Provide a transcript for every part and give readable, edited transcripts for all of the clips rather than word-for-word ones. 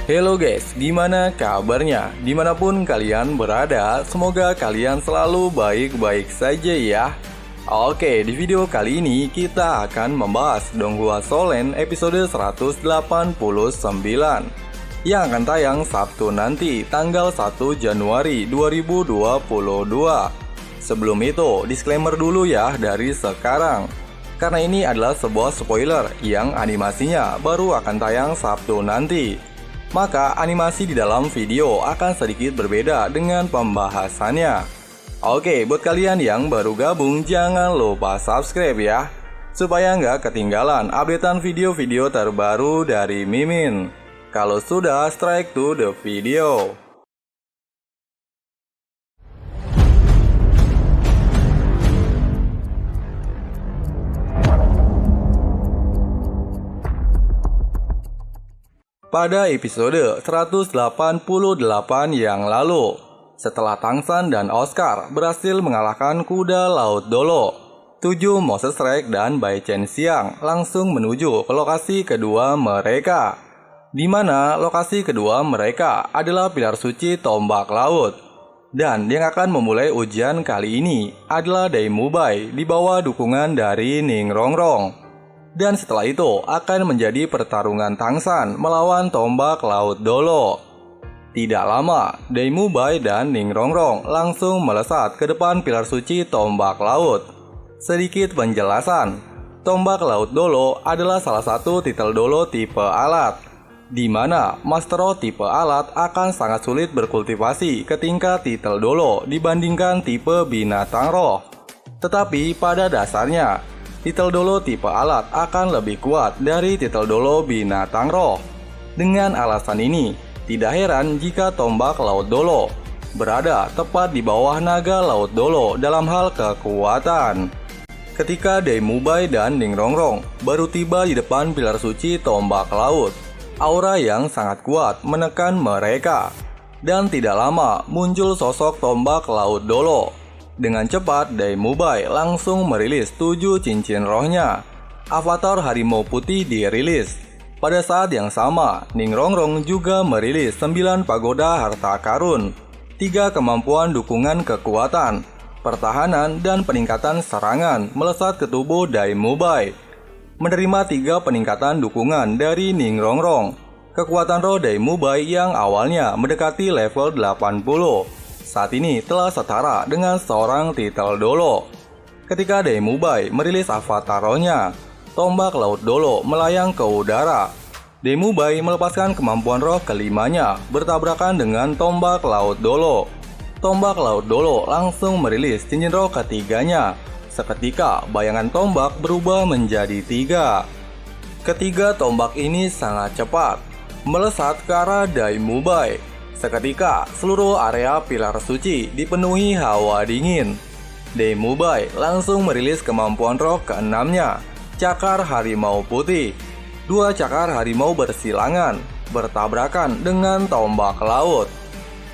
Halo guys, gimana kabarnya? Dimanapun kalian berada, semoga kalian selalu baik-baik saja ya. Oke, di video kali ini kita akan membahas Donghua Solen episode 189 yang akan tayang Sabtu nanti, tanggal 1 Januari 2022. Sebelum itu, disclaimer dulu ya dari sekarang, karena ini adalah sebuah spoiler yang animasinya baru akan tayang Sabtu nanti. Maka animasi di dalam video akan sedikit berbeda dengan pembahasannya. Oke, buat kalian yang baru gabung jangan lupa subscribe ya, supaya nggak ketinggalan updatean video-video terbaru dari Mimin. Kalau sudah, strike to the video. Pada episode 188 yang lalu, setelah Tangsan dan Oscar berhasil mengalahkan kuda laut Dolo, 7 Moses Rex dan Bai Chen Xiang langsung menuju ke lokasi kedua mereka, di mana lokasi kedua mereka adalah pilar suci tombak laut. Dan yang akan memulai ujian kali ini adalah Dai Mubai di bawah dukungan dari Ning Rongrong. Dan setelah itu akan menjadi pertarungan Tangsan melawan tombak laut Dolo. Tidak lama, Dai Mubai dan Ning Rongrong langsung melesat ke depan pilar suci tombak laut. Sedikit penjelasan, tombak laut Dolo adalah salah satu titel Dolo tipe alat, di mana Master Roh tipe alat akan sangat sulit berkultivasi ke tingkat titel Dolo dibandingkan tipe binatang roh. Tetapi pada dasarnya, titel Dolo tipe alat akan lebih kuat dari titel Dolo binatang roh. Dengan alasan ini, tidak heran jika tombak laut Dolo berada tepat di bawah naga laut Dolo dalam hal kekuatan. Ketika Dai Mubai dan Ning Rongrong baru tiba di depan pilar suci tombak laut, aura yang sangat kuat menekan mereka. Dan tidak lama muncul sosok tombak laut Dolo. Dengan cepat, Dai Mubai langsung merilis 7 cincin rohnya. Avatar harimau putih dirilis. Pada saat yang sama, Ning Rongrong juga merilis 9 pagoda harta karun, 3 kemampuan dukungan kekuatan, pertahanan, dan peningkatan serangan melesat ke tubuh Dai Mubai. Menerima 3 peningkatan dukungan dari Ning Rongrong, kekuatan roh Dai Mubai yang awalnya mendekati level 80. Saat ini telah setara dengan seorang titel Dolo. Ketika Dai Mubai merilis avatar rohnya, tombak laut Dolo melayang ke udara. Dai Mubai melepaskan kemampuan roh kelimanya bertabrakan dengan tombak laut Dolo. Tombak laut Dolo langsung merilis cincin roh ketiganya. Seketika bayangan tombak berubah menjadi 3. Ketiga tombak ini sangat cepat melesat ke arah Dai Mubai. Seketika, seluruh area pilar suci dipenuhi hawa dingin. Dai Mubai langsung merilis kemampuan roh keenamnya, Cakar Harimau Putih. 2 cakar harimau bersilangan, bertabrakan dengan tombak laut.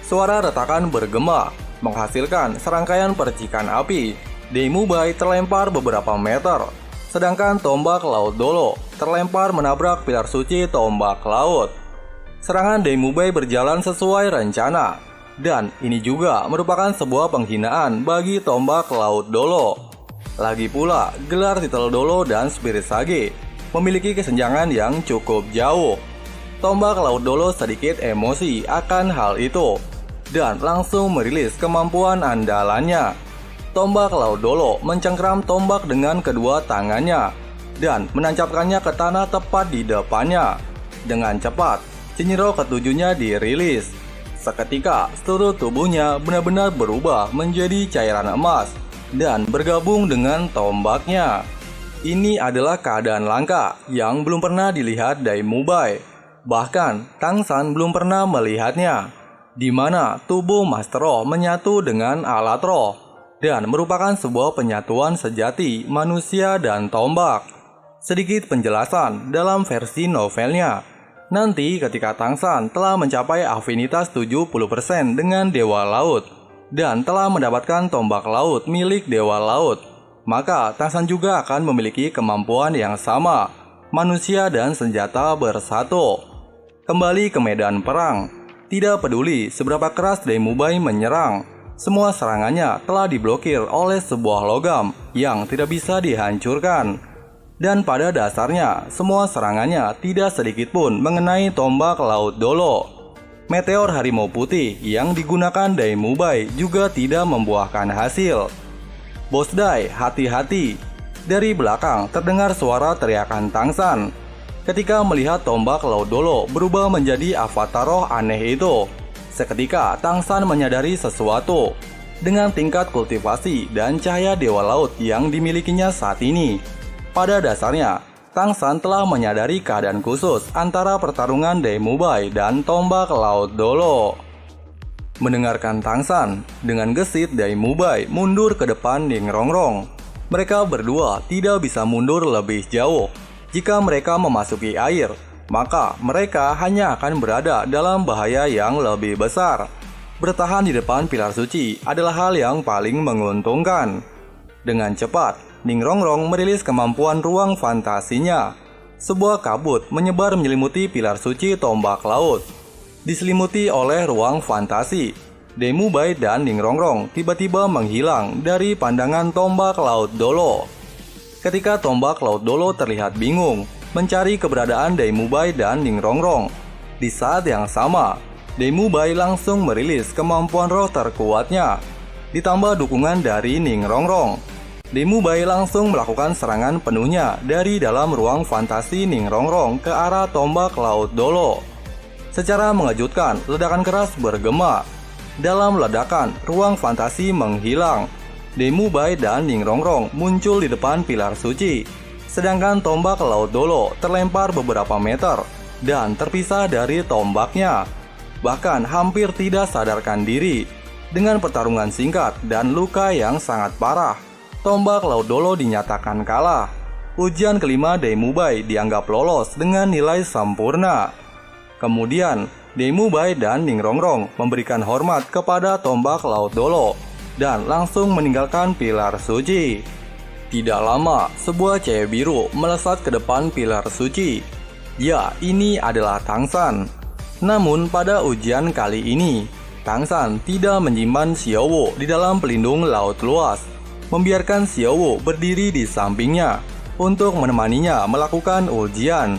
Suara retakan bergema, menghasilkan serangkaian percikan api. Dai Mubai terlempar beberapa meter, sedangkan tombak laut Dolo terlempar menabrak pilar suci tombak laut. Serangan Dai Mubai berjalan sesuai rencana, dan ini juga merupakan sebuah penghinaan bagi tombak laut Dolo. Lagi pula, gelar titel Dolo dan Spirit Sage memiliki kesenjangan yang cukup jauh. Tombak laut Dolo sedikit emosi akan hal itu, dan langsung merilis kemampuan andalannya. Tombak laut Dolo mencengkram tombak dengan kedua tangannya, dan menancapkannya ke tanah tepat di depannya. Dengan cepat, cincin roh ketujuhnya dirilis. Seketika, seluruh tubuhnya benar-benar berubah menjadi cairan emas dan bergabung dengan tombaknya. Ini adalah keadaan langka yang belum pernah dilihat Dai Mubai. Bahkan, Tangsan belum pernah melihatnya, di mana tubuh Master Roh menyatu dengan alat roh dan merupakan sebuah penyatuan sejati manusia dan tombak. Sedikit penjelasan dalam versi novelnya. Nanti ketika Tangsan telah mencapai afinitas 70% dengan Dewa Laut dan telah mendapatkan tombak laut milik Dewa Laut, maka Tangsan juga akan memiliki kemampuan yang sama, manusia dan senjata bersatu. kembali ke medan perang. Tidak peduli seberapa keras Daimubai menyerang, semua serangannya telah diblokir oleh sebuah logam yang tidak bisa dihancurkan. Dan pada dasarnya, semua serangannya tidak sedikit pun mengenai tombak laut Dolo. Meteor harimau putih yang digunakan Daimubai juga tidak membuahkan hasil. "Bos Dai, hati-hati!" Dari belakang terdengar suara teriakan Tangsan. Ketika melihat tombak laut Dolo berubah menjadi avatar roh aneh itu, seketika Tangsan menyadari sesuatu. Dengan tingkat kultivasi dan cahaya dewa laut yang dimilikinya saat ini, pada dasarnya Tangsan telah menyadari keadaan khusus antara pertarungan Daimubai dan tombak laut Dolo. Mendengarkan Tangsan, dengan gesit Daimubai mundur ke depan Ningrongrong. Mereka berdua tidak bisa mundur lebih jauh. Jika mereka memasuki air, maka mereka hanya akan berada dalam bahaya yang lebih besar. Bertahan di depan pilar suci adalah hal yang paling menguntungkan. Dengan cepat, Ningrongrong merilis kemampuan ruang fantasinya. Sebuah kabut menyebar menyelimuti pilar suci tombak laut. Diselimuti oleh ruang fantasi, Daimubai dan Ningrongrong tiba-tiba menghilang dari pandangan tombak laut Dolo. Ketika tombak laut Dolo terlihat bingung mencari keberadaan Daimubai dan Ningrongrong, di saat yang sama, Daimubai langsung merilis kemampuan roh terkuatnya. Ditambah dukungan dari Ningrongrong, Daimubai langsung melakukan serangan penuhnya dari dalam ruang fantasi Ningrongrong ke arah tombak laut Dolo. Secara mengejutkan, ledakan keras bergema. Dalam ledakan, ruang fantasi menghilang. Daimubai dan Ningrongrong muncul di depan pilar suci, sedangkan tombak laut Dolo terlempar beberapa meter dan terpisah dari tombaknya. Bahkan hampir tidak sadarkan diri. Dengan pertarungan singkat dan luka yang sangat parah, tombak laut Dolo dinyatakan kalah. Ujian kelima Daimubai dianggap lolos dengan nilai sempurna. Kemudian, Daimubai dan Ningrongrong memberikan hormat kepada tombak laut Dolo dan langsung meninggalkan pilar suci. Tidak lama, sebuah cahaya biru melesat ke depan pilar suci. Ya, ini adalah Tangsan. Namun pada ujian kali ini, Tangsan tidak menyimpan Xiaowu di dalam pelindung laut luas, membiarkan Xiaowu berdiri di sampingnya untuk menemaninya melakukan ujian.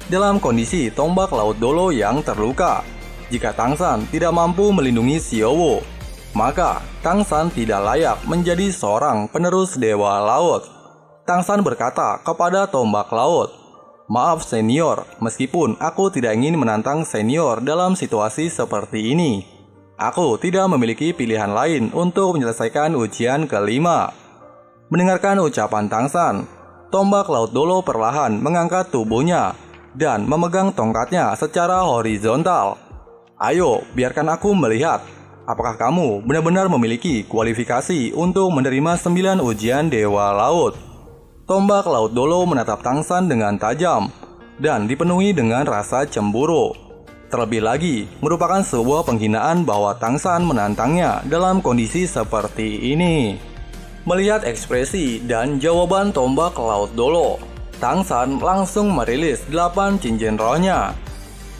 Dalam kondisi tombak laut Dolo yang terluka, jika Tangsan tidak mampu melindungi Xiaowu, maka Tangsan tidak layak menjadi seorang penerus dewa laut. Tangsan berkata kepada tombak laut, "Maaf senior, meskipun aku tidak ingin menantang senior dalam situasi seperti ini, aku tidak memiliki pilihan lain untuk menyelesaikan ujian kelima." Mendengarkan ucapan Tangsan, tombak laut Dolo perlahan mengangkat tubuhnya dan memegang tongkatnya secara horizontal. "Ayo, biarkan aku melihat. Apakah kamu benar-benar memiliki kualifikasi untuk menerima 9 ujian Dewa Laut?" Tombak laut Dolo menatap Tangsan dengan tajam dan dipenuhi dengan rasa cemburu. Terlebih lagi, merupakan sebuah penghinaan bahwa Tangsan menantangnya dalam kondisi seperti ini. Melihat ekspresi dan jawaban tombak laut Dolo, Tangsan langsung merilis 8 cincin rohnya.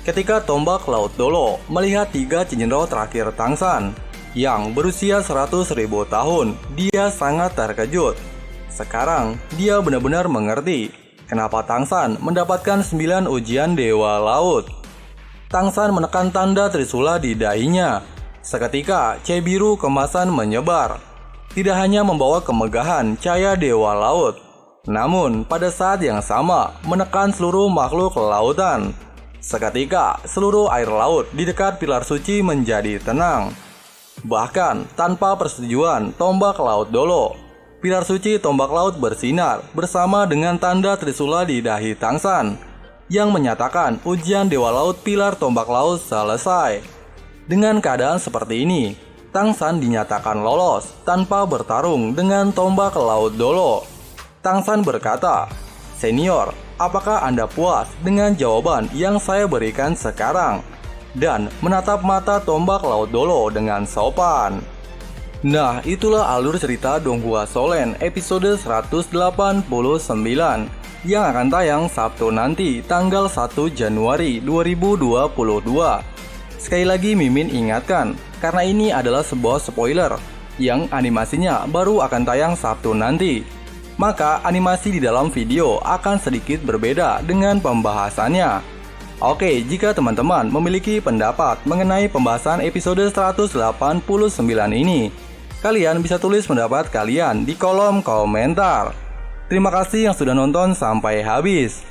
Ketika tombak laut Dolo melihat 3 cincin roh terakhir Tangsan yang berusia 100.000 tahun, dia sangat terkejut. Sekarang dia benar-benar mengerti kenapa Tangsan mendapatkan 9 ujian Dewa Laut. Tangsan menekan tanda Trisula di dahinya. Seketika cahaya biru kemasan menyebar. Tidak hanya membawa kemegahan cahaya Dewa Laut, namun pada saat yang sama menekan seluruh makhluk lautan. Seketika, seluruh air laut di dekat pilar suci menjadi tenang. Bahkan, tanpa persetujuan tombak laut Dolo, pilar suci tombak laut bersinar bersama dengan tanda Trisula di dahi Tangsan, yang menyatakan ujian Dewa Laut pilar tombak laut selesai. Dengan keadaan seperti ini, Tangsan dinyatakan lolos tanpa bertarung dengan tombak laut Dolo. Tangsan berkata, "Senior, apakah Anda puas dengan jawaban yang saya berikan sekarang?" Dan menatap mata tombak laut Dolo dengan sopan. Nah, itulah alur cerita Donghua Solen episode 189. yang akan tayang Sabtu nanti tanggal 1 Januari 2022. Sekali lagi Mimin ingatkan, karena ini adalah sebuah spoiler yang animasinya baru akan tayang Sabtu nanti. Maka animasi di dalam video akan sedikit berbeda dengan pembahasannya. Oke, jika teman-teman memiliki pendapat mengenai pembahasan episode 189 ini, kalian bisa tulis pendapat kalian di kolom komentar. Terima kasih yang sudah nonton sampai habis.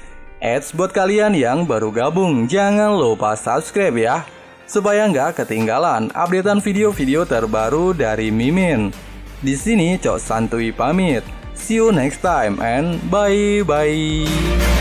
Buat kalian yang baru gabung, jangan lupa subscribe ya, supaya nggak ketinggalan updatean video-video terbaru dari Mimin. Di sini Cok Santuy pamit. See you next time and bye-bye.